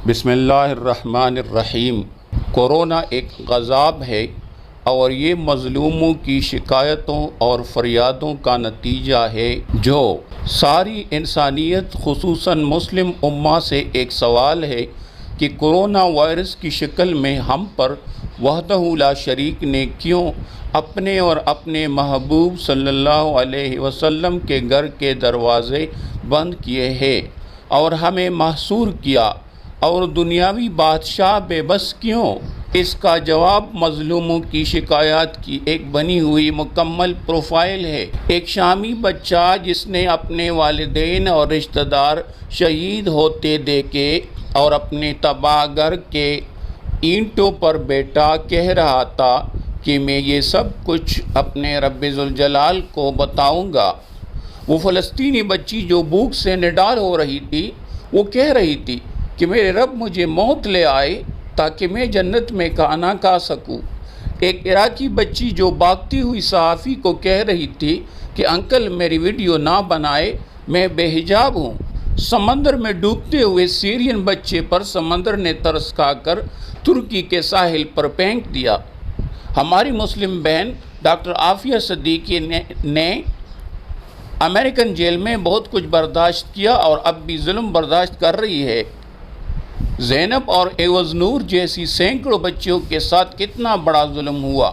بسم اللہ الرحمن الرحیم۔ کورونا ایک غضب ہے اور یہ مظلوموں کی شکایتوں اور فریادوں کا نتیجہ ہے، جو ساری انسانیت خصوصاً مسلم امہ سے ایک سوال ہے کہ کورونا وائرس کی شکل میں ہم پر وحدہ لا شریک نے کیوں اپنے اور اپنے محبوب صلی اللہ علیہ وسلم کے گھر کے دروازے بند کیے ہیں اور ہمیں محصور کیا، اور دنیاوی بادشاہ بے بس کیوں؟ اس کا جواب مظلوموں کی شکایات کی ایک بنی ہوئی مکمل پروفائل ہے۔ ایک شامی بچہ جس نے اپنے والدین اور رشتہ دار شہید ہوتے دیکھے اور اپنے تباہ گھر کے اینٹوں پر بیٹھا کہہ رہا تھا کہ میں یہ سب کچھ اپنے رب ذوالجلال کو بتاؤں گا۔ وہ فلسطینی بچی جو بھوک سے نڈال ہو رہی تھی، وہ کہہ رہی تھی کہ میرے رب مجھے موت لے آئے تاکہ میں جنت میں کھانا کھا سکوں۔ ایک عراقی بچی جو بھاگتی ہوئی صحافی کو کہہ رہی تھی کہ انکل میری ویڈیو نہ بنائے، میں بے حجاب ہوں۔ سمندر میں ڈوبتے ہوئے سیرین بچے پر سمندر نے ترس کھا کر ترکی کے ساحل پر پھینک دیا۔ ہماری مسلم بہن ڈاکٹر عافیہ صدیقی نے امریکن جیل میں بہت کچھ برداشت کیا اور اب بھی ظلم برداشت کر رہی ہے۔ زینب اور ایوز نور جیسی سینکڑوں بچیوں کے ساتھ کتنا بڑا ظلم ہوا۔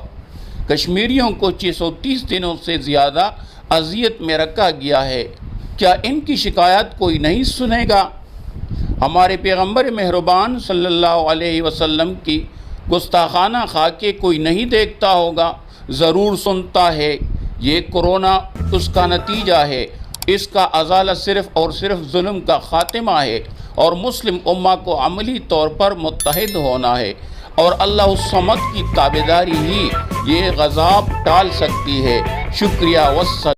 کشمیریوں کو 630 دنوں سے زیادہ اذیت میں رکھا گیا ہے۔ کیا ان کی شکایات کوئی نہیں سنے گا؟ ہمارے پیغمبر مہربان صلی اللہ علیہ وسلم کی گستاخانہ خاکے کوئی نہیں دیکھتا ہوگا؟ ضرور سنتا ہے۔ یہ کورونا اس کا نتیجہ ہے۔ اس کا ازالہ صرف اور صرف ظلم کا خاتمہ ہے، اور مسلم امہ کو عملی طور پر متحد ہونا ہے، اور اللہ الصمد کی تابعداری ہی یہ غضب ٹال سکتی ہے۔ شکریہ والسلام۔